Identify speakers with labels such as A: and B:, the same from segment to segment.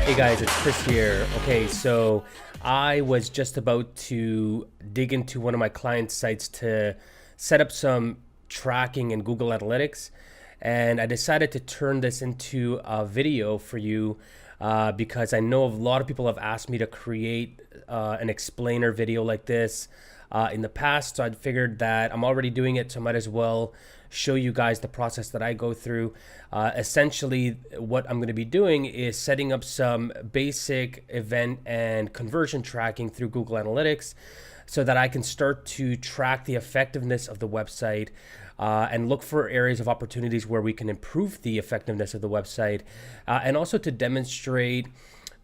A: Hey guys, it's Chris here. Okay, so I was just about to dig into one of my client sites to set up some tracking in Google Analytics, and I decided to turn this into a video for you because I know a lot of people have asked me to create an explainer video like this in the past. So I figured that I'm already doing it, so I might as well show you guys the process that I go through. Essentially, what I'm going to be doing is setting up some basic event and conversion tracking through Google Analytics so that I can start to track the effectiveness of the website and look for areas of opportunities where we can improve the effectiveness of the website, and also to demonstrate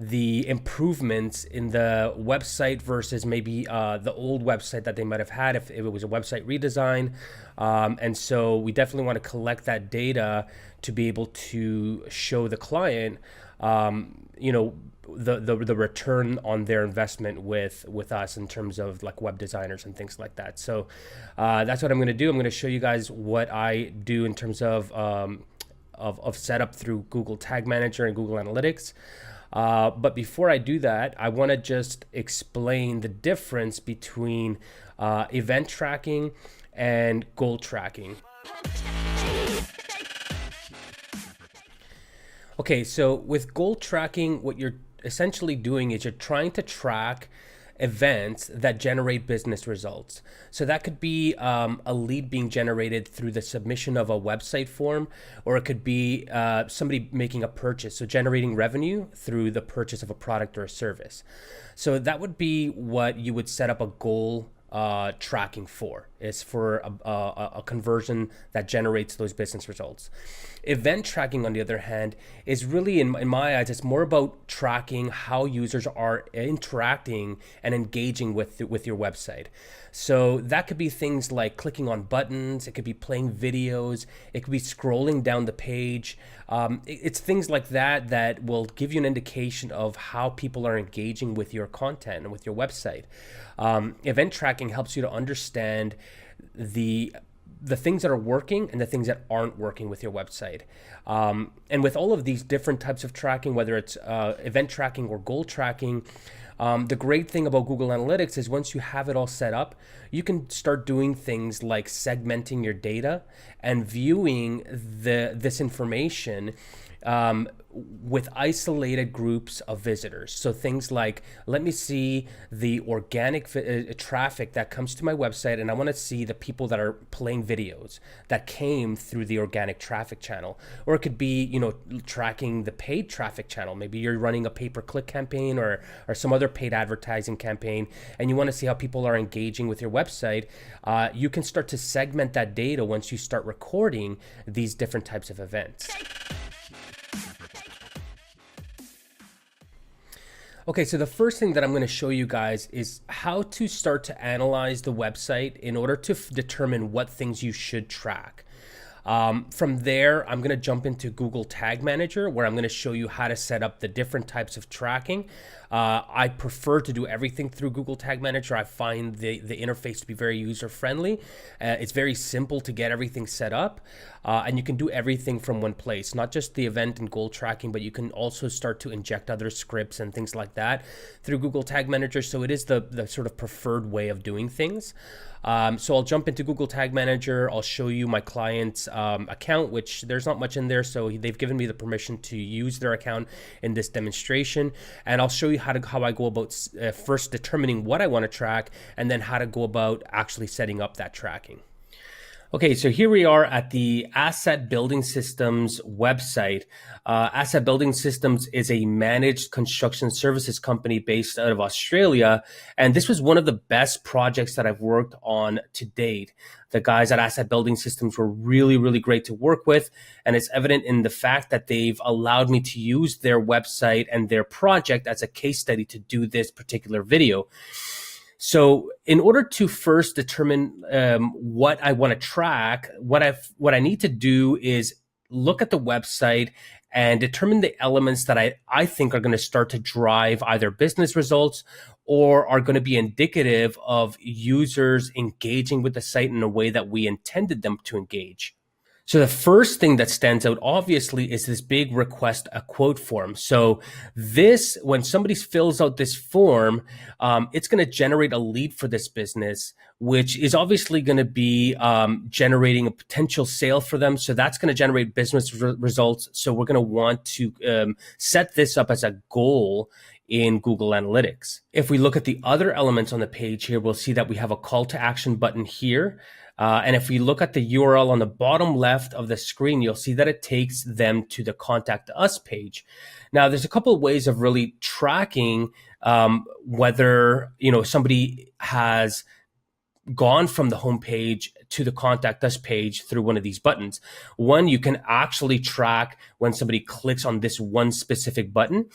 A: the improvements in the website versus maybe the old website that they might have had if it was a website redesign. And so we definitely want to collect that data to be able to show the client, the return on their investment with us in terms of like web designers and things like that. So that's what I'm going to do. I'm going to show you guys what I do in terms of setup through Google Tag Manager and Google Analytics. But before I do that, I want to just explain the difference between event tracking and goal tracking. Okay, so with goal tracking, what you're essentially doing is you're trying to track events that generate business results. So that could be a lead being generated through the submission of a website form, or it could be somebody making a purchase, so generating revenue through the purchase of a product or a service. So that would be what you would set up a goal tracking for. Is for a conversion that generates those business results. Event tracking, on the other hand, is really, in my eyes, it's more about tracking how users are interacting and engaging with your website. So that could be things like clicking on buttons, it could be playing videos, it could be scrolling down the page. It's things like that will give you an indication of how people are engaging with your content and with your website. Event tracking helps you to understand the things that are working and the things that aren't working with your website. And with all of these different types of tracking, whether it's event tracking or goal tracking, the great thing about Google Analytics is once you have it all set up, you can start doing things like segmenting your data and viewing this information with isolated groups of visitors. So things like, let me see the organic traffic that comes to my website, and I want to see the people that are playing videos that came through the organic traffic channel. Or it could be, tracking the paid traffic channel. Maybe you're running a pay-per-click campaign or some other paid advertising campaign, and you want to see how people are engaging with your website. You can start to segment that data once you start recording these different types of events. Okay, so the first thing that I'm going to show you guys is how to start to analyze the website in order to determine what things you should track. From there, I'm going to jump into Google Tag Manager, where I'm going to show you how to set up the different types of tracking. I prefer to do everything through Google Tag Manager. I find the interface to be very user-friendly. It's very simple to get everything set up, and you can do everything from one place, not just the event and goal tracking, but you can also start to inject other scripts and things like that through Google Tag Manager. So it is the sort of preferred way of doing things. So I'll jump into Google Tag Manager. I'll show you my client's account, which there's not much in there. So they've given me the permission to use their account in this demonstration. And I'll show you how I go about first determining what I want to track, and then how to go about actually setting up that tracking. Okay, so here we are at the Asset Building Systems website. Asset Building Systems is a managed construction services company based out of Australia, and this was one of the best projects that I've worked on to date. The guys at Asset Building Systems were really, really great to work with, and it's evident in the fact that they've allowed me to use their website and their project as a case study to do this particular video. So in order to first determine what I want to track, what I need to do is look at the website and determine the elements that I think are going to start to drive either business results or are going to be indicative of users engaging with the site in a way that we intended them to engage. So the first thing that stands out obviously is this big request a quote form. So this, when somebody fills out this form, it's going to generate a lead for this business, which is obviously going to be generating a potential sale for them. So that's going to generate business results. So we're going to want to set this up as a goal in Google Analytics. If we look at the other elements on the page here, we'll see that we have a call to action button here. And if we look at the URL on the bottom left of the screen, you'll see that it takes them to the Contact Us page. Now, there's a couple of ways of really tracking whether somebody has gone from the home page to the Contact Us page through one of these buttons. One, you can actually track when somebody clicks on this one specific button,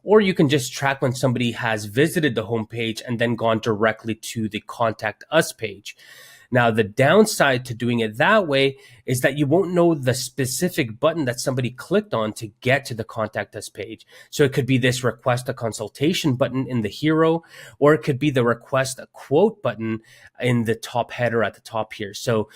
A: or you can just track when somebody has visited the home page and then gone directly to the Contact Us page. Now, the downside to doing it that way is that you won't know the specific button that somebody clicked on to get to the Contact Us page. So it could be this request a consultation button in the hero, or it could be the request a quote button in the top header at the top here. So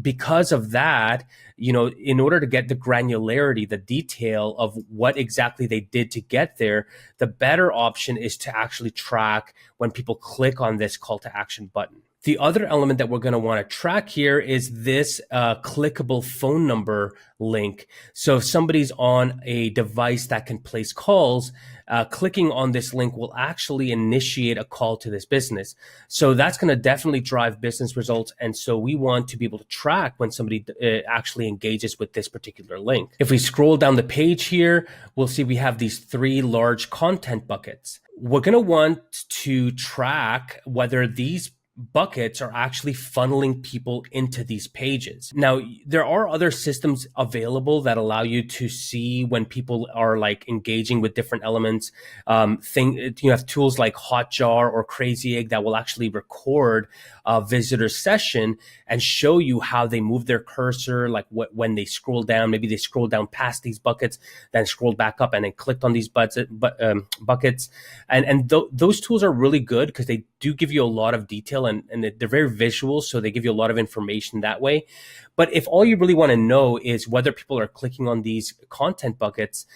A: because of that, in order to get the granularity, the detail of what exactly they did to get there, the better option is to actually track when people click on this call to action button. The other element that we're going to want to track here is this clickable phone number link. So if somebody's on a device that can place calls, clicking on this link will actually initiate a call to this business. So that's going to definitely drive business results. And so we want to be able to track when somebody actually engages with this particular link. If we scroll down the page here, we'll see we have these 3 large content buckets. We're going to want to track whether these buckets are actually funneling people into these pages. Now, there are other systems available that allow you to see when people are engaging with different elements. You have tools like Hotjar or Crazy Egg that will actually record a visitor session and show you how they move their cursor, when they scroll down. Maybe they scroll down past these buckets, then scrolled back up and then clicked on these buckets. And those tools are really good because they do give you a lot of detail and they're very visual. So they give you a lot of information that way. But if all you really want to know is whether people are clicking on these content buckets,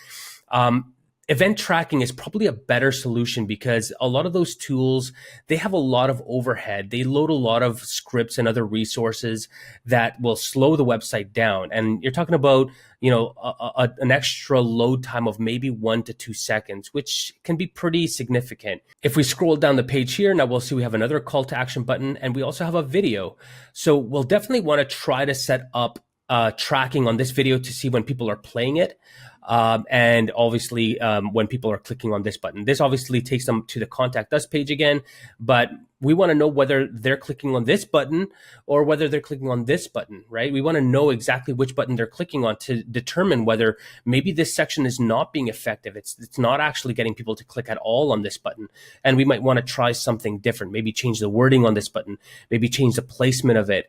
A: event tracking is probably a better solution because a lot of those tools, they have a lot of overhead. They load a lot of scripts and other resources that will slow the website down. And you're talking about, an extra load time of maybe 1 to 2 seconds, which can be pretty significant. If we scroll down the page here, now we'll see we have another call to action button and we also have a video. So we'll definitely want to try to set up tracking on this video to see when people are playing it. And obviously, when people are clicking on this button, this obviously takes them to the Contact Us page again, but we want to know whether they're clicking on this button or whether they're clicking on this button, right? We want to know exactly which button they're clicking on to determine whether maybe this section is not being effective. It's not actually getting people to click at all on this button. And we might want to try something different, maybe change the wording on this button, maybe change the placement of it,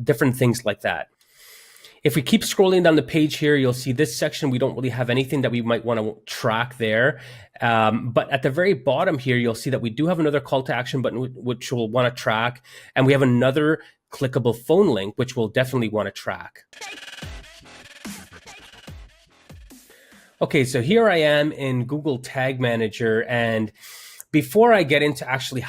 A: different things like that. If we keep scrolling down the page here, you'll see this section. We don't really have anything that we might want to track there. But at the very bottom here, you'll see that we do have another call to action button, which we'll want to track. And we have another clickable phone link, which we'll definitely want to track. Okay, so here I am in Google Tag Manager, and before I get into actually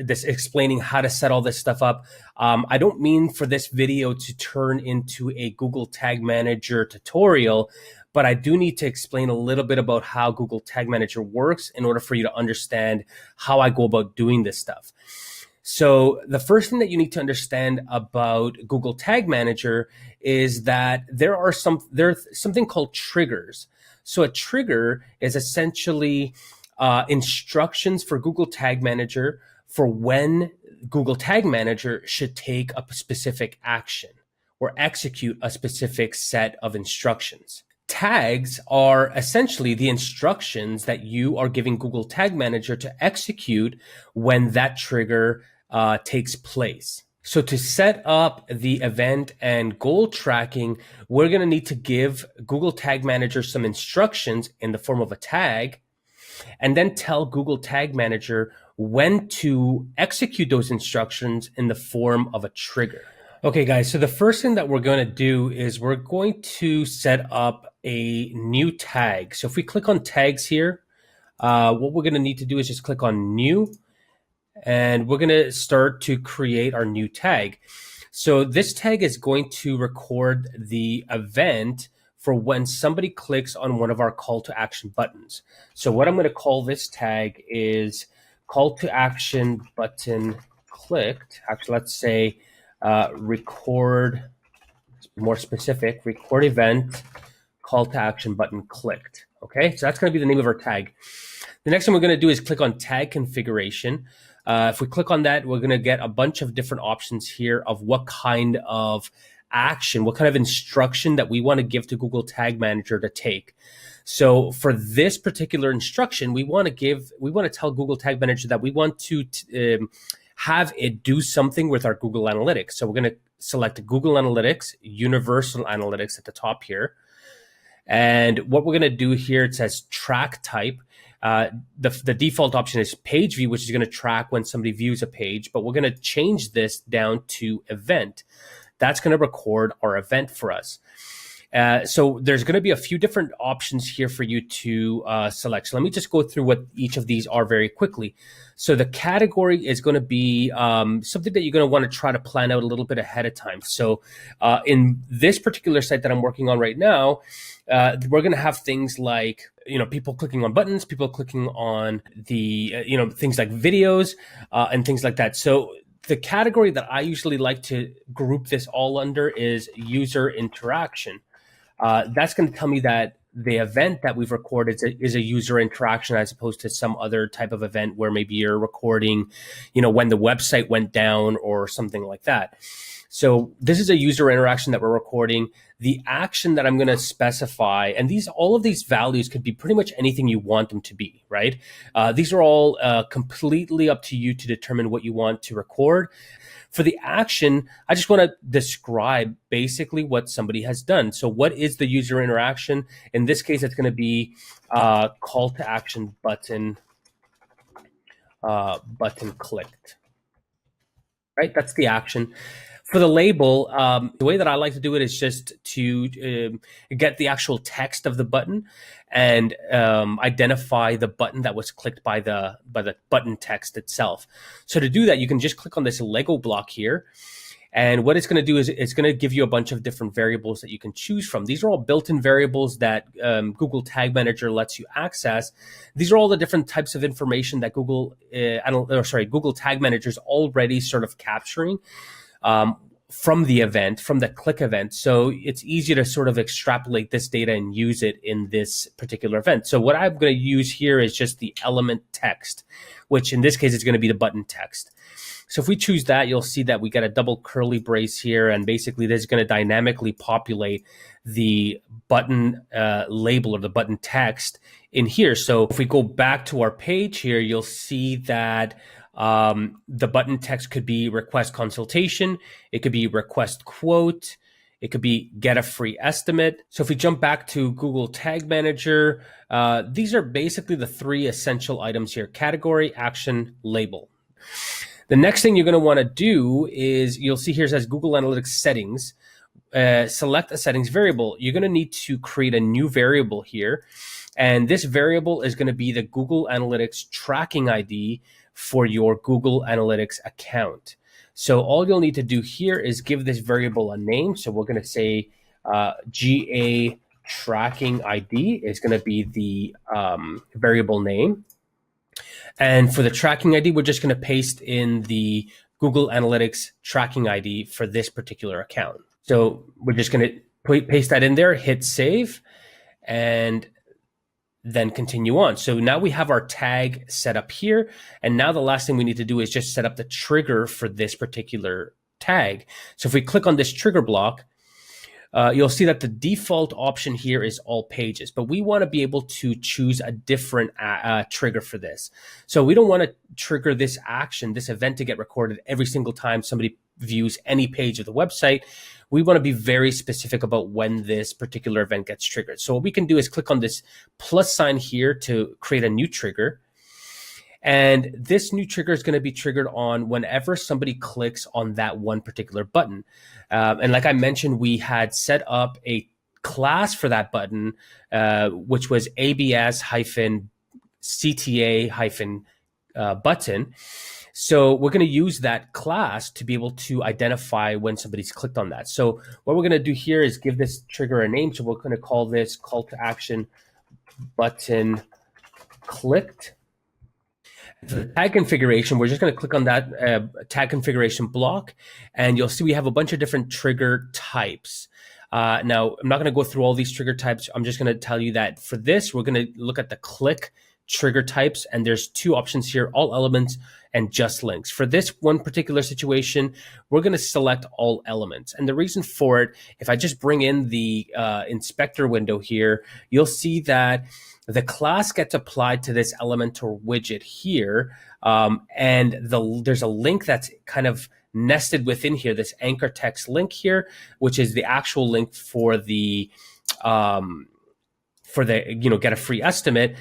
A: explaining how to set all this stuff up, I don't mean for this video to turn into a Google Tag Manager tutorial, but I do need to explain a little bit about how Google Tag Manager works in order for you to understand how I go about doing this stuff. So the first thing that you need to understand about Google Tag Manager is that there's something called triggers. So a trigger is essentially instructions for Google Tag Manager for when Google Tag Manager should take a specific action or execute a specific set of instructions. Tags are essentially the instructions that you are giving Google Tag Manager to execute when that trigger takes place. So to set up the event and goal tracking, we're going to need to give Google Tag Manager some instructions in the form of a tag, and then tell Google Tag Manager when to execute those instructions in the form of a trigger. Okay, guys, so the first thing that we're going to do is we're going to set up a new tag. So if we click on tags here, what we're going to need to do is just click on new, and we're going to start to create our new tag. So this tag is going to record the event for when somebody clicks on one of our call to action buttons. So what I'm going to call this tag is call to action button clicked. Actually, let's say record, more specific, record event call to action button clicked. Okay, so that's going to be the name of our tag. The next thing we're going to do is click on tag configuration. If we click on that, we're going to get a bunch of different options here of what kind of action, what kind of instruction that we want to give to Google Tag Manager to take. So for this particular instruction, we want to tell Google Tag Manager that we want to have it do something with our Google Analytics. So we're going to select Google Analytics, Universal Analytics at the top here. And what we're going to do here, it says track type. The default option is page view, which is going to track when somebody views a page, but we're going to change this down to event. That's going to record our event for us. So there's going to be a few different options here for you to select. So let me just go through what each of these are very quickly. So the category is going to be something that you're going to want to try to plan out a little bit ahead of time. So in this particular site that I'm working on right now, we're going to have things like, people clicking on buttons, people clicking on the, things like videos and things like that. So the category that I usually like to group this all under is user interaction. That's going to tell me that the event that we've recorded is a user interaction as opposed to some other type of event where maybe you're recording, when the website went down or something like that. So this is a user interaction that we're recording. The action that I'm going to specify, and all of these values could be pretty much anything you want them to be, right? These are all completely up to you to determine what you want to record. For the action, I just want to describe basically what somebody has done. So what is the user interaction? In this case, it's going to be call to action button clicked, right? That's the action. For the label, the way that I like to do it is just to get the actual text of the button and identify the button that was clicked by the button text itself. So to do that, you can just click on this Lego block here. And what it's going to do is it's going to give you a bunch of different variables that you can choose from. These are all built-in variables that Google Tag Manager lets you access. These are all the different types of information that Google Tag Manager is already sort of capturing from the event, from the click event. So it's easy to sort of extrapolate this data and use it in this particular event. So what I'm going to use here is just the element text, which in this case is going to be the button text. So if we choose that, you'll see that we got a double curly brace here, and basically this is going to dynamically populate the button label or the button text in here. So if we go back to our page here, you'll see that the button text could be request consultation, it could be request quote, it could be get a free estimate. So if we jump back to Google Tag Manager, these are basically the three essential items here: category, action, label. The next thing you're going to want to do is, you'll see here it says Google Analytics settings. Select a settings variable. You're going to need to create a new variable here. And this variable is going to be the Google Analytics tracking ID for your Google Analytics account. So all you'll need to do here is give this variable a name. So we're going to say GA tracking ID is going to be the variable name. And for the tracking ID, we're just going to paste in the Google Analytics tracking ID for this particular account. So we're just going to paste that in there, hit save, and then continue on. So now we have our tag set up here. And now the last thing we need to do is just set up the trigger for this particular tag. So if we click on this trigger block, you'll see that the default option here is all pages, but we want to be able to choose a different trigger for this. So we don't want to trigger this action, this event, to get recorded every single time somebody views any page of the website. We want to be very specific about when this particular event gets triggered. So what we can do is click on this plus sign here to create a new trigger. And this new trigger is going to be triggered on whenever somebody clicks on that one particular button. And like I mentioned, we had set up a class for that button, which was ABS hyphen CTA hyphen button. So we're going to use that class to be able to identify when somebody's clicked on that. So what we're going to do here is give this trigger a name. So we're going to call this call to action button clicked. For the tag configuration, we're just going to click on that tag configuration block, and you'll see we have a bunch of different trigger types. Now, I'm not going to go through all these trigger types. I'm just going to tell you that for this, we're going to look at the click trigger types, and there's two options here: all elements and just links. For this one particular situation, we're going to select all elements. And the reason for it, if I just bring in the inspector window here, you'll see that the class gets applied to this Elementor widget here, and there's a link that's kind of nested within here, this anchor text link here, which is the actual link for the get a free estimate.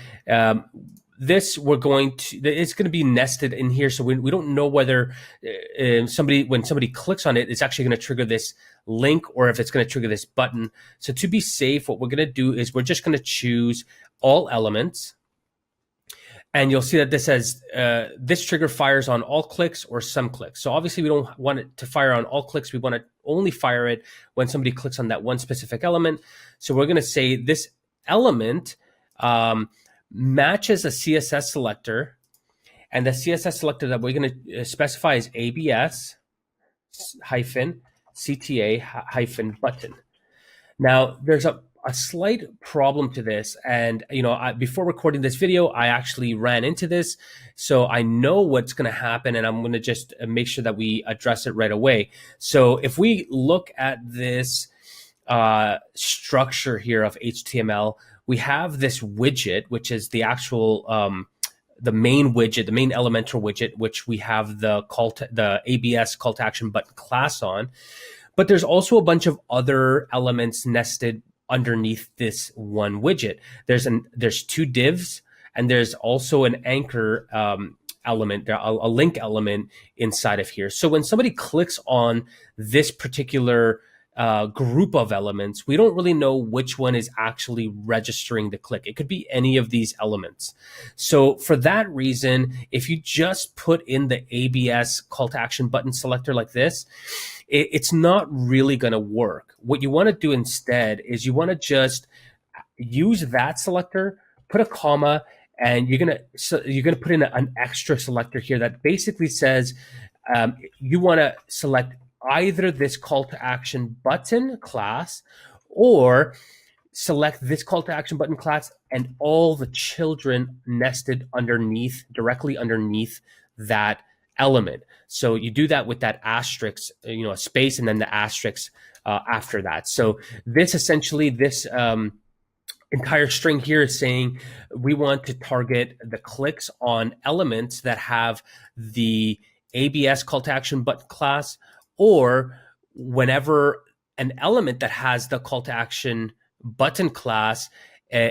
A: This it's going to be nested in here, so we don't know whether when somebody clicks on it, it's actually going to trigger this link or if it's going to trigger this button. So to be safe, what we're going to do is we're just going to choose all elements, and you'll see that this says this trigger fires on all clicks or some clicks. So obviously we don't want it to fire on all clicks. We want to only fire it when somebody clicks on that one specific element. So we're going to say this element matches a CSS selector, and the CSS selector that we're going to specify is ABS hyphen CTA hyphen button. Now, there's a slight problem to this, and before recording this video, I actually ran into this, so I know what's going to happen, and I'm going to just make sure that we address it right away. So if we look at this structure here of HTML, we have this widget, which is the actual the main widget, the main Elementor widget, which we have the ABS call to action button class on. But there's also a bunch of other elements nested underneath this one widget. There's two divs, and there's also an anchor element, a link element inside of here. So when somebody clicks on this particular group of elements, we don't really know which one is actually registering the click. It could be any of these elements. So for that reason, if you just put in the ABS call to action button selector like this, it's not really going to work. What you want to do instead is you want to just use that selector, put a comma, and you're gonna put in an extra selector here that basically says you want to select either this call to action button class, or select this call to action button class and all the children nested directly underneath that element. So you do that with that asterisk, a space, and then the asterisk after that. So this entire string here is saying we want to target the clicks on elements that have the ABS call to action button class, or whenever an element that has the call to action button class,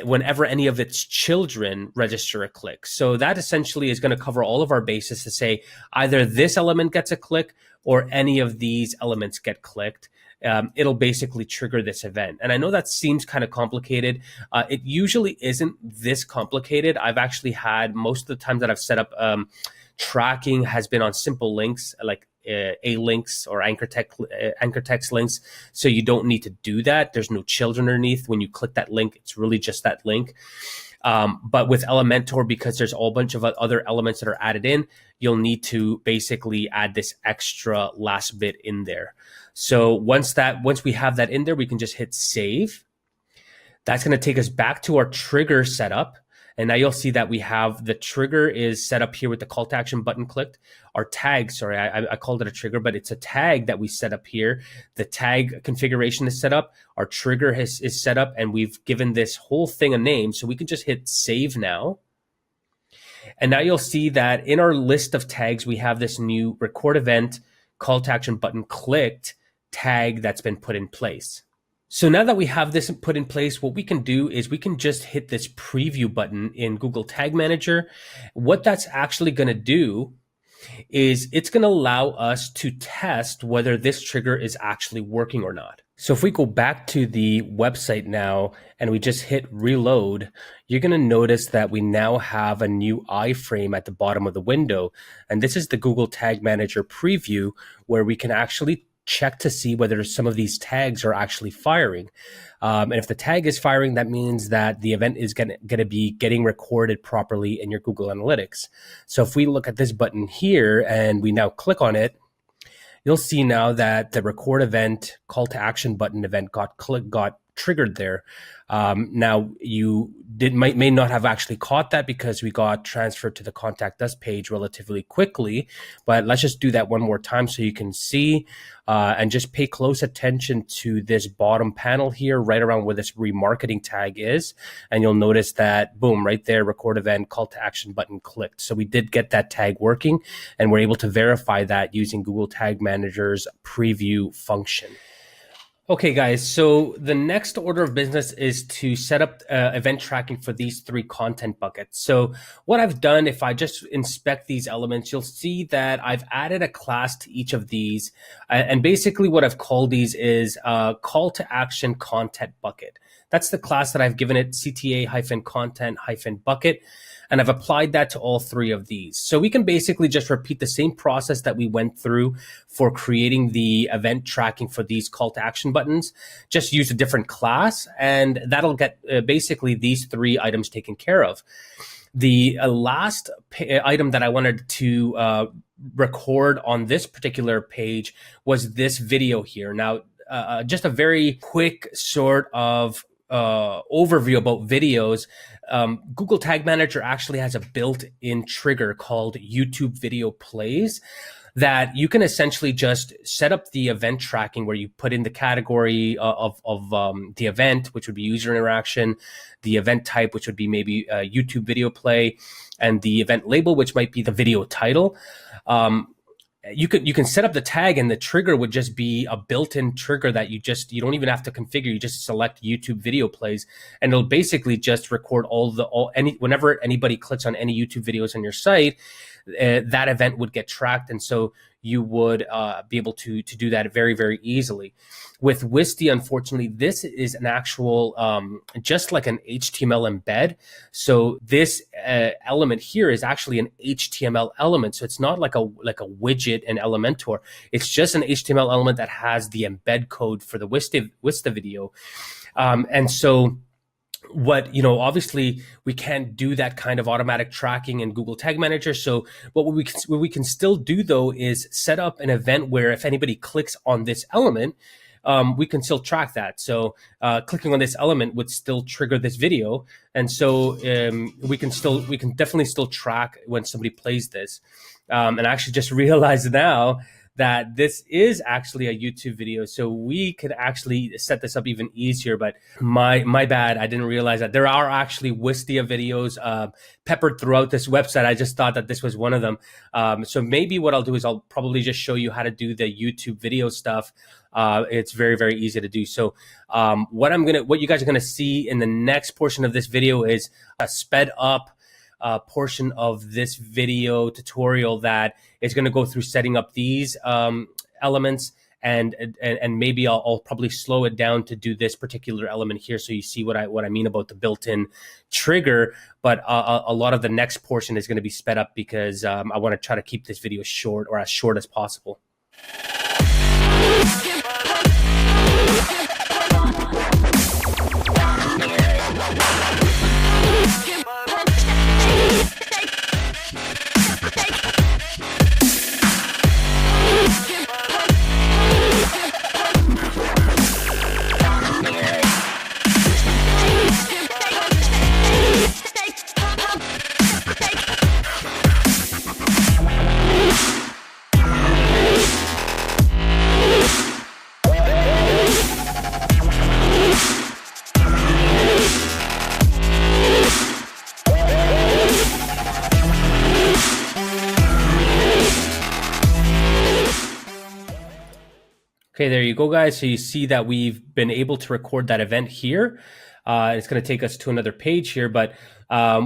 A: whenever any of its children register a click. So that essentially is going to cover all of our bases to say either this element gets a click or any of these elements get clicked. It'll basically trigger this event. And I know that seems kind of complicated. It usually isn't this complicated. I've actually had, most of the times that I've set up tracking has been on simple links like A links or anchor text links. So you don't need to do that. There's no children underneath. When you click that link, it's really just that link. But with Elementor, because there's a whole bunch of other elements that are added in, you'll need to basically add this extra last bit in there. So once we have that in there, we can just hit save. That's going to take us back to our trigger setup. And now you'll see that we have the trigger is set up here with the call to action button clicked. Our tag, sorry, I called it a trigger, but it's a tag that we set up here. The tag configuration is set up. Our trigger is set up, and we've given this whole thing a name. So we can just hit save now. And now you'll see that in our list of tags, we have this new record event call to action button clicked tag that's been put in place. So now that we have this put in place, what we can do is we can just hit this preview button in Google Tag Manager. What that's actually going to do is it's going to allow us to test whether this trigger is actually working or not. So if we go back to the website now and we just hit reload, you're going to notice that we now have a new iframe at the bottom of the window. And this is the Google Tag Manager preview, where we can actually check to see whether some of these tags are actually firing. And if the tag is firing, that means that the event is going to be getting recorded properly in your Google Analytics. So if we look at this button here and we now click on it, you'll see now that the record event call to action button event got triggered there. Now you may not have actually caught that because we got transferred to the contact us page relatively quickly, but let's just do that one more time so you can see, and just pay close attention to this bottom panel here, right around where this remarketing tag is. And you'll notice that, boom, right there, record event call to action button clicked. So we did get that tag working, and we're able to verify that using Google Tag Manager's preview function. Okay, guys, so the next order of business is to set up event tracking for these 3 content buckets. So what I've done, if I just inspect these elements, you'll see that I've added a class to each of these. And basically what I've called these is call to action content bucket. That's the class that I've given it, CTA-content-bucket. And I've applied that to all 3 of these. So we can basically just repeat the same process that we went through for creating the event tracking for these call to action buttons, just use a different class, and that'll get basically these 3 items taken care of. The last item that I wanted to record on this particular page was this video here. Now, just a very quick sort of overview about videos. Google Tag Manager actually has a built-in trigger called YouTube video plays that you can essentially just set up the event tracking, where you put in the category of the event, which would be user interaction, the event type, which would be maybe a YouTube video play, and the event label, which might be the video title. You can set up the tag, and the trigger would just be a built-in trigger that you don't even have to configure. You just select YouTube video plays, and it'll basically just record whenever anybody clicks on any YouTube videos on your site, that event would get tracked, and so you would be able to do that very, very easily. With Wistia, unfortunately, this is an actual just like an HTML embed. So this element here is actually an HTML element. So it's not like a widget in Elementor. It's just an HTML element that has the embed code for the Wistia video, and so. Obviously we can't do that kind of automatic tracking in Google Tag Manager. So what we can still do though is set up an event where if anybody clicks on this element, we can still track that. So clicking on this element would still trigger this video, and so we can definitely still track when somebody plays this. And I actually just realized now that this is actually a YouTube video, so we could actually set this up even easier, but my bad, I didn't realize that there are actually Wistia videos peppered throughout this website. I just thought that this was one of them. So maybe what I'll do is I'll probably just show you how to do the YouTube video stuff. It's very, very easy to do. So what you guys are gonna see in the next portion of this video is a sped up portion of this video tutorial that is going to go through setting up these elements, and maybe I'll probably slow it down to do this particular element here, so you see what I mean about the built-in trigger. But a lot of the next portion is going to be sped up because I want to try to keep this video short, or as short as possible. Okay, there you go, guys. So you see that we've been able to record that event here. It's going to take us to another page here, but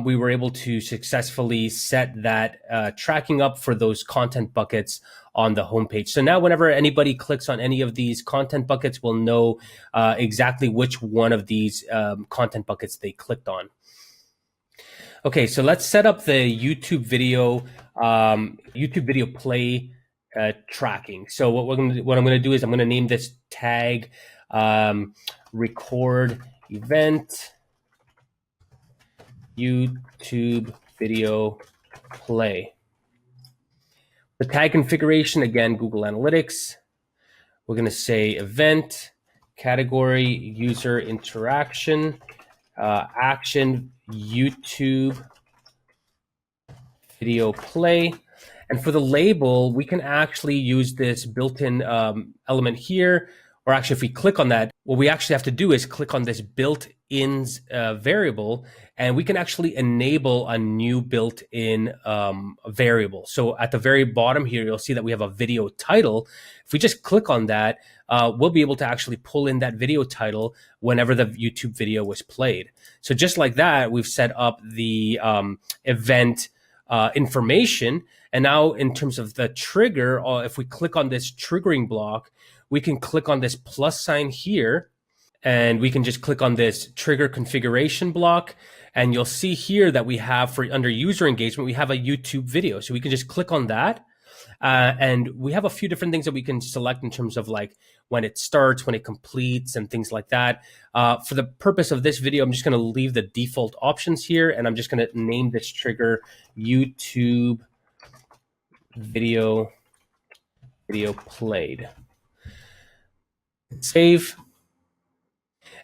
A: we were able to successfully set that tracking up for those content buckets on the homepage. So now whenever anybody clicks on any of these content buckets, we'll know exactly which one of these content buckets they clicked on. Okay, so let's set up the YouTube video play tracking. So what I'm going to do is I'm going to name this tag record event YouTube video play. The tag configuration, again, Google Analytics. We're going to say event, category, user interaction, action, YouTube video play. And for the label, we can actually use this built-in element here, or actually if we click on that, what we actually have to do is click on this built-in variable, and we can actually enable a new built-in variable. So at the very bottom here, you'll see that we have a video title. If we just click on that, we'll be able to actually pull in that video title whenever the YouTube video was played. So just like that, we've set up the event information. And now in terms of the trigger, if we click on this triggering block, we can click on this plus sign here, and we can just click on this trigger configuration block. And you'll see here that we have, for under user engagement, we have a YouTube video. So we can just click on that. And we have a few different things that we can select in terms of like when it starts, when it completes, and things like that. For the purpose of this video, I'm just going to leave the default options here, and I'm just going to name this trigger YouTube video played. Save.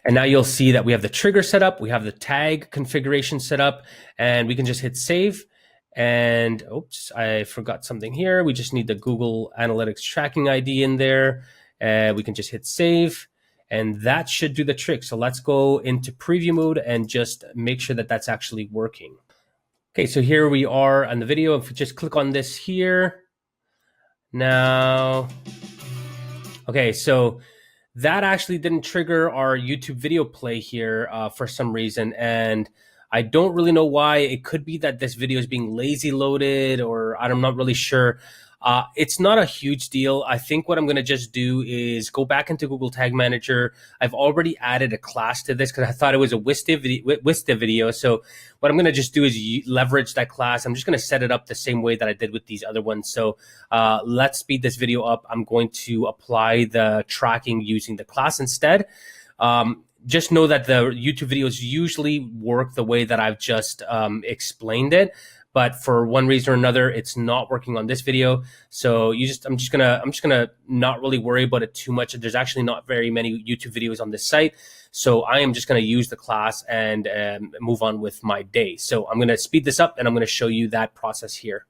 A: And now you'll see that we have the trigger set up, we have the tag configuration set up, and we can just hit save. And oops, I forgot something here. We just need the Google Analytics tracking ID in there. We can just hit save, and that should do the trick. So let's go into preview mode and just make sure that that's actually working. Okay, so here we are on the video. If we just click on this here, now, okay, so that actually didn't trigger our YouTube video play here for some reason. And I don't really know why. It could be that this video is being lazy loaded, or I'm not really sure. It's not a huge deal. I think what I'm going to just do is go back into Google Tag Manager. I've already added a class to this because I thought it was a Wista video. So what I'm going to just do is leverage that class. I'm just going to set it up the same way that I did with these other ones. So let's speed this video up. I'm going to apply the tracking using the class instead. Just know that the YouTube videos usually work the way that I've just explained it. But for one reason or another, it's not working on this video. So I'm just gonna not really worry about it too much. There's actually not very many YouTube videos on this site. So I am just gonna use the class and move on with my day. So I'm gonna speed this up and I'm gonna show you that process here.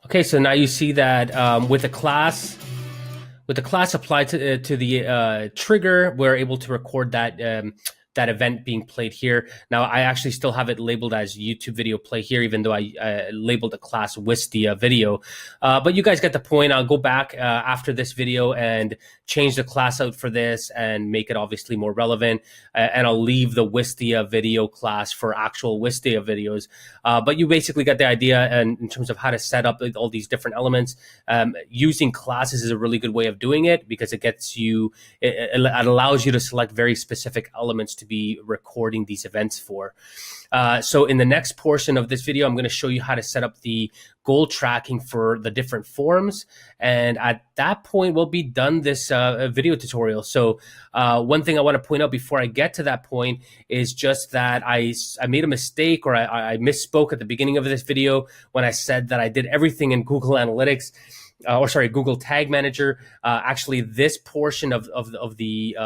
A: Okay, so now you see that with the class applied to the trigger, we're able to record that that event being played here. Now, I actually still have it labeled as YouTube video play here, even though I labeled the class Wistia video. But you guys get the point. I'll go back after this video and change the class out for this and make it obviously more relevant. And I'll leave the Wistia video class for actual Wistia videos. But you basically get the idea, and in terms of how to set up all these different elements. Using classes is a really good way of doing it because it gets you, it allows you to select very specific elements to be recording these events for. So in the next portion of this video, I'm going to show you how to set up the goal tracking for the different forms. And at that point, we'll be done this video tutorial. So one thing I want to point out before I get to that point is just that I made a mistake, or I misspoke at the beginning of this video when I said that I did everything in Google Analytics. Google Tag Manager. Actually, this portion of the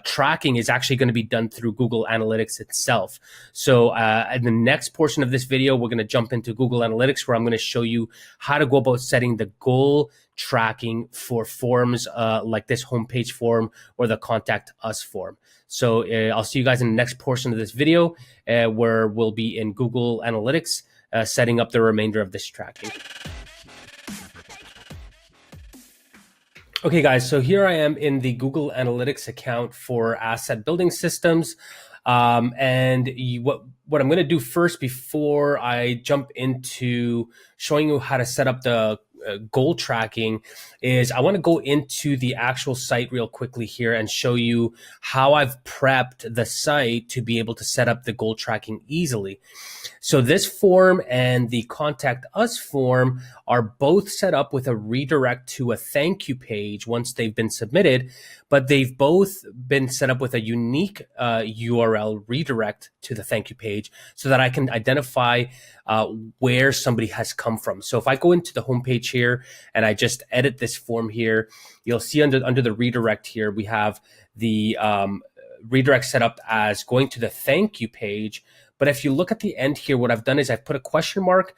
A: tracking is actually going to be done through Google Analytics itself. So in the next portion of this video, we're going to jump into Google Analytics, where I'm going to show you how to go about setting the goal tracking for forms like this homepage form or the Contact Us form. So I'll see you guys in the next portion of this video, where we'll be in Google Analytics setting up the remainder of this tracking. Okay, guys, so here I am in the Google Analytics account for Asset Building Systems. What I'm going to do first, before I jump into showing you how to set up the goal tracking, is I want to go into the actual site real quickly here and show you how I've prepped the site to be able to set up the goal tracking easily. So this form and the Contact Us form are both set up with a redirect to a thank you page once they've been submitted, but they've both been set up with a unique URL redirect to the thank you page so that I can identify where somebody has come from. So if I go into the homepage here and I just edit this form here, you'll see under the redirect here, we have the redirect set up as going to the thank you page. But if you look at the end here, what I've done is I've put a question mark,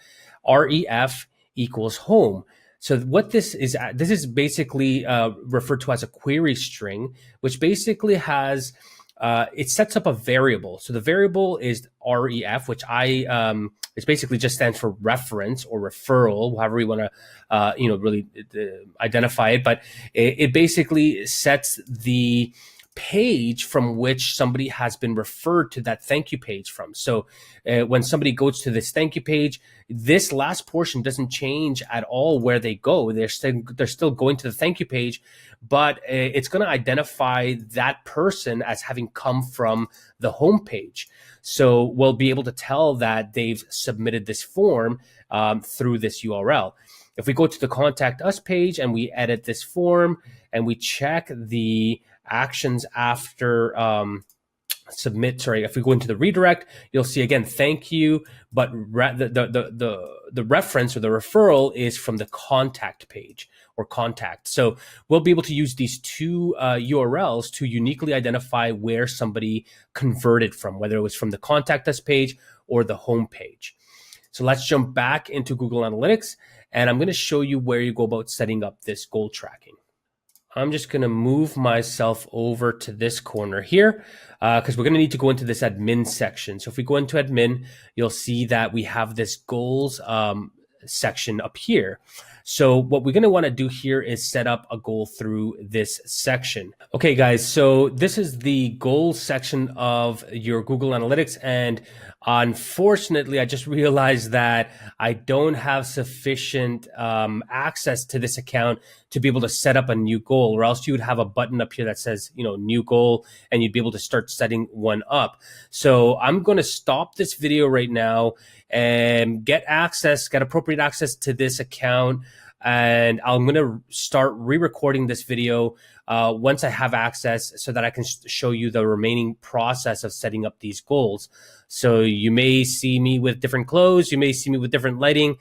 A: ref equals home. So what this is basically referred to as a query string, which basically has, it sets up a variable. So the variable is ref, which it basically just stands for reference or referral, however you want to, really identify it. But it basically sets the page from which somebody has been referred to that thank you page from. So when somebody goes to this thank you page, this last portion doesn't change at all where they go. They're still going to the thank you page, but it's going to identify that person as having come from the home page. So we'll be able to tell that they've submitted this form through this URL. If we go to the Contact Us page and we edit this form and we check the actions after submit, if we go into the redirect, you'll see again, thank you, but the reference or the referral is from the contact page or contact. So we'll be able to use these two URLs to uniquely identify where somebody converted from, whether it was from the Contact Us page or the home page. So let's jump back into Google Analytics, and I'm going to show you where you go about setting up this goal tracking. I'm just going to move myself over to this corner here because we're going to need to go into this admin section. So if we go into admin, you'll see that we have this goals section up here. So what we're going to want to do here is set up a goal through this section. Okay, guys, so this is the goals section of your Google Analytics. And unfortunately, I just realized that I don't have sufficient access to this account to be able to set up a new goal, or else you would have a button up here that says, new goal, and you'd be able to start setting one up. So I'm going to stop this video right now and get appropriate access to this account. And I'm going to start re-recording this video once I have access so that I can show you the remaining process of setting up these goals. So you may see me with different clothes, you may see me with different lighting,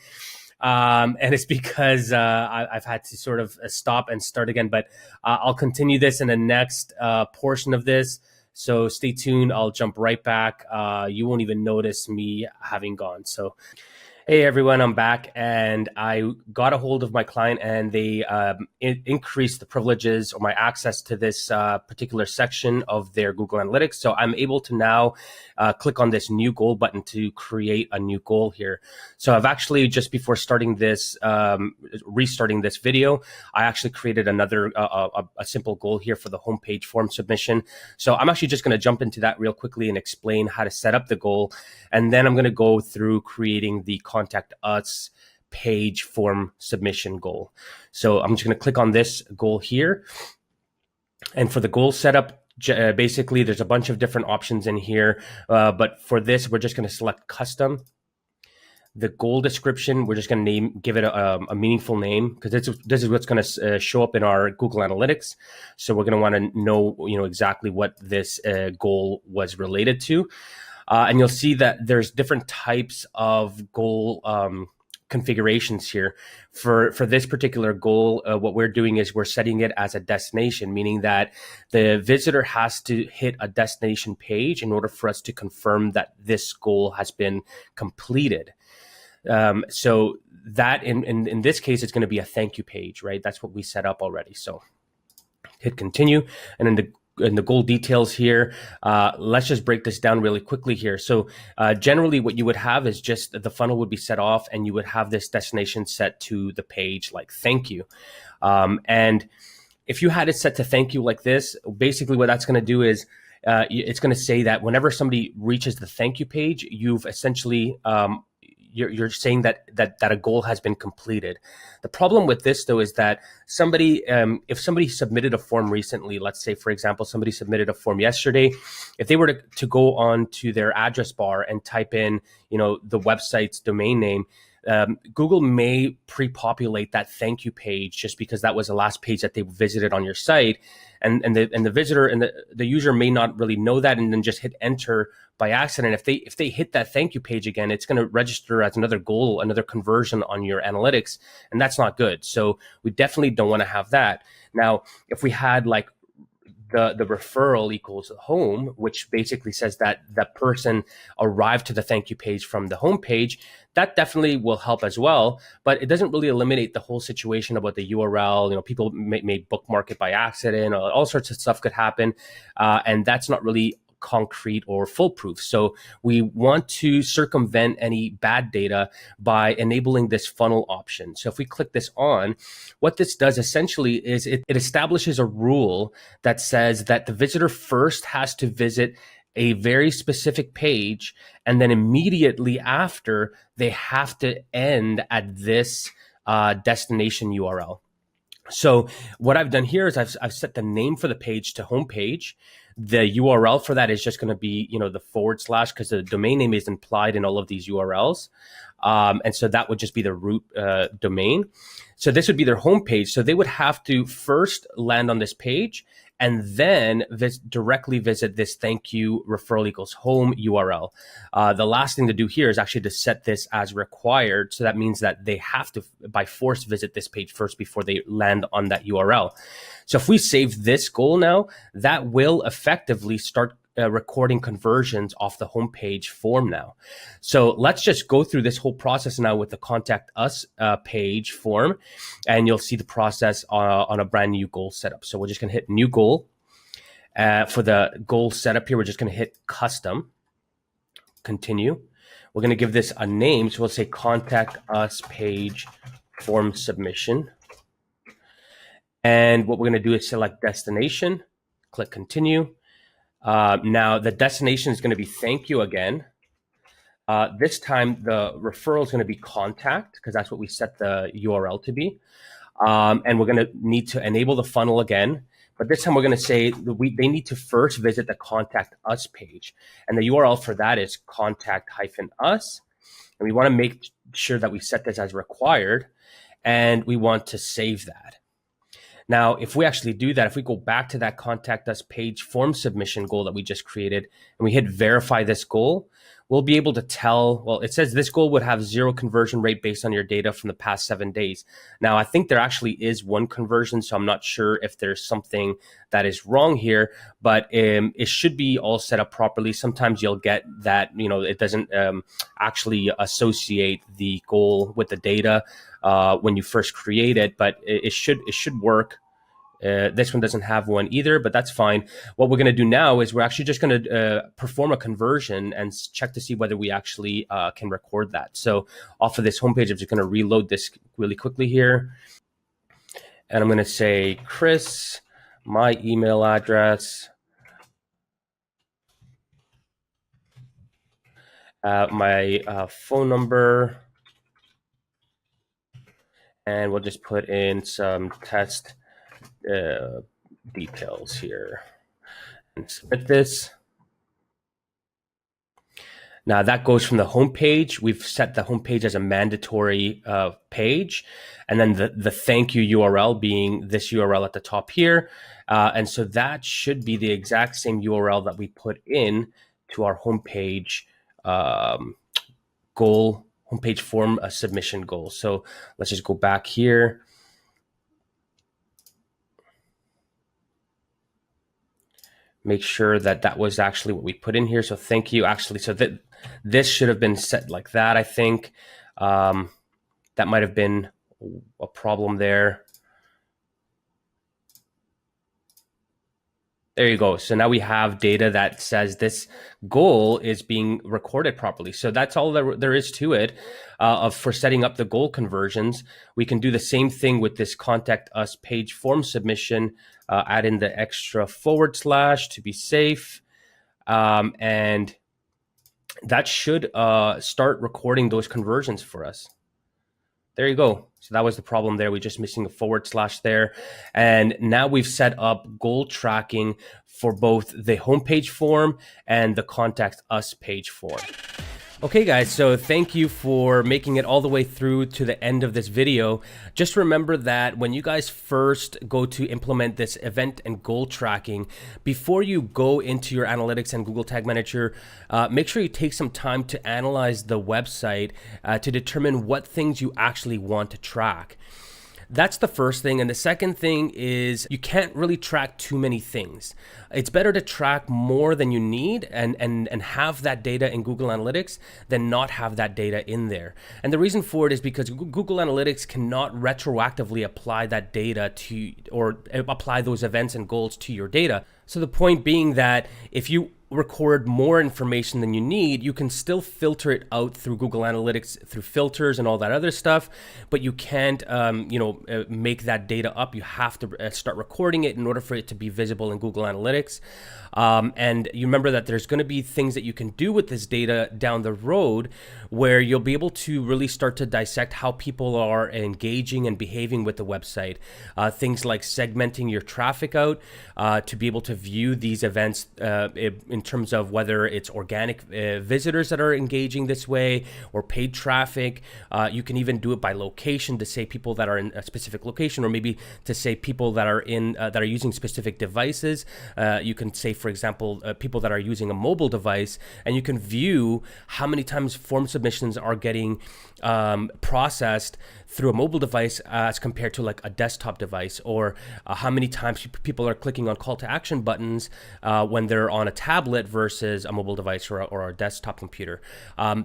A: and it's because I've had to sort of stop and start again, but I'll continue this in the next portion of this. So stay tuned. I'll jump right back. You won't even notice me having gone. So hey everyone, I'm back, and I got a hold of my client, and they increased the privileges or my access to this particular section of their Google Analytics. So I'm able to now click on this new goal button to create a new goal here. So I've actually, just before starting this, restarting this video, I actually created another a simple goal here for the homepage form submission. So I'm actually just going to jump into that real quickly and explain how to set up the goal, and then I'm going to go through creating the Contact Us page form submission goal. So I'm just going to click on this goal here. And for the goal setup, basically there's a bunch of different options in here. But for this, we're just going to select custom. The goal description, we're just going to give it a meaningful name, because this is what's going to show up in our Google Analytics. So we're going to want to know, exactly what this goal was related to. And you'll see that there's different types of goal configurations here. For this particular goal, what we're doing is we're setting it as a destination, meaning that the visitor has to hit a destination page in order for us to confirm that this goal has been completed. So that in this case, it's going to be a thank you page, right? That's what we set up already. So hit continue, and then in the goal details here, let's just break this down really quickly here. So generally what you would have is just the funnel would be set off, and you would have this destination set to the page like thank you. And if you had it set to thank you like this, basically what that's going to do is it's going to say that whenever somebody reaches the thank you page, you've essentially you're saying that a goal has been completed. The problem with this, though, is that somebody, if somebody submitted a form recently, let's say, for example, somebody submitted a form yesterday, if they were to go on to their address bar and type in, the website's domain name, Google may pre-populate that thank you page just because that was the last page that they visited on your site, and the visitor and the user may not really know that, and then just hit enter by accident. If they hit that thank you page again, it's going to register as another goal, another conversion on your analytics, and that's not good. So we definitely don't want to have that. Now, if we had like the referral equals home, which basically says that that person arrived to the thank you page from the home page, that definitely will help as well. But it doesn't really eliminate the whole situation about the URL. People may bookmark it by accident, or all sorts of stuff could happen. And that's not really concrete or foolproof. So we want to circumvent any bad data by enabling this funnel option. So if we click this on, what this does essentially is it establishes a rule that says that the visitor first has to visit a very specific page, and then immediately after they have to end at this destination URL. So what I've done here is I've set the name for the page to homepage. The URL for that is just going to be, the / because the domain name is implied in all of these URLs. And so that would just be the root domain. So this would be their homepage. So they would have to first land on this page and then directly visit this thank you referral equals home URL. The last thing to do here is actually to set this as required. So that means that they have to, by force, visit this page first before they land on that URL. So if we save this goal now, that will effectively start recording conversions off the homepage form now. So let's just go through this whole process now with the contact us page form, and you'll see the process on a brand new goal setup. So we're just going to hit new goal. For the goal setup here, we're just going to hit custom, continue. We're going to give this a name. So we'll say contact us page form submission. And what we're going to do is select destination, click continue. Now the destination is going to be thank you again. This time the referral is going to be contact, because that's what we set the URL to be. And we're going to need to enable the funnel again. But this time we're going to say they need to first visit the contact us page. And the URL for that is contact-us. And we want to make sure that we set this as required. And we want to save that. Now, if we actually do that, if we go back to that contact us page form submission goal that we just created, and we hit verify this goal, we'll be able to tell, well, it says this goal would have 0 conversion rate based on your data from the past 7 days. Now, I think there actually is 1 conversion, so I'm not sure if there's something that is wrong here, but it should be all set up properly. Sometimes you'll get that, it doesn't actually associate the goal with the data when you first create it, but it should work. This one doesn't have one either, but that's fine. What we're going to do now is we're actually just going to perform a conversion and check to see whether we actually can record that. So off of this homepage, I'm just going to reload this really quickly here. And I'm going to say, Chris, my email address, my phone number, and we'll just put in some test details here and submit this. Now that goes from the home page. We've set the home page as a mandatory page, and then the thank you URL being this URL at the top here. And so that should be the exact same URL that we put in to our homepage goal, homepage form submission goal. So let's just go back here. Make sure that that was actually what we put in here. So thank you. Actually, so that this should have been set like that. I think that might have been a problem there. There you go. So now we have data that says this goal is being recorded properly. So that's all there is to it for setting up the goal conversions. We can do the same thing with this contact us page form submission, add in the extra / to be safe. And that should start recording those conversions for us. There you go. So that was the problem there. We're just missing a / there. And now we've set up goal tracking for both the homepage form and the contact us page form. Okay guys, so thank you for making it all the way through to the end of this video. Just remember that when you guys first go to implement this event and goal tracking, before you go into your analytics and Google Tag Manager, make sure you take some time to analyze the website to determine what things you actually want to track. That's the first thing. And the second thing is you can't really track too many things. It's better to track more than you need and have that data in Google Analytics than not have that data in there. And the reason for it is because Google Analytics cannot retroactively apply that data to, or apply those events and goals to your data. So the point being that if you record more information than you need, you can still filter it out through Google Analytics through filters and all that other stuff, but you can't make that data up. You have to start recording it in order for it to be visible in Google Analytics. And you remember that there's going to be things that you can do with this data down the road where you'll be able to really start to dissect how people are engaging and behaving with the website. Things like segmenting your traffic out to be able to view these events in terms of whether it's organic visitors that are engaging this way or paid traffic. You can even do it by location to say people that are in a specific location, or maybe to say people that are in that are using specific devices. You can say, for example, people that are using a mobile device, and you can view how many times form submissions are getting processed through a mobile device as compared to like a desktop device, or how many times people are clicking on call to action buttons when they're on a tablet versus a mobile device or a desktop computer.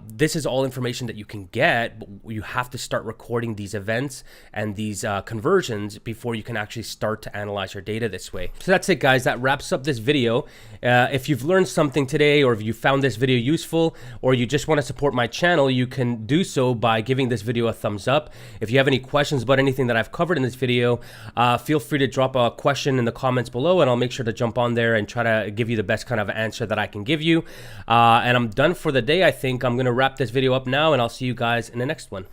A: This is all information that you can get, but you have to start recording these events and these conversions before you can actually start to analyze your data this way. So that's it, guys. That wraps up this video. If you've learned something today, or if you found this video useful, or you just want to support my channel, you can do so by giving this video a thumbs up. If you have any questions about anything that I've covered in this video, feel free to drop a question in the comments below, and I'll make sure to jump on there and try to give you the best kind of answer that I can give you. And I'm done for the day. I think I'm going to wrap this video up now, and I'll see you guys in the next one.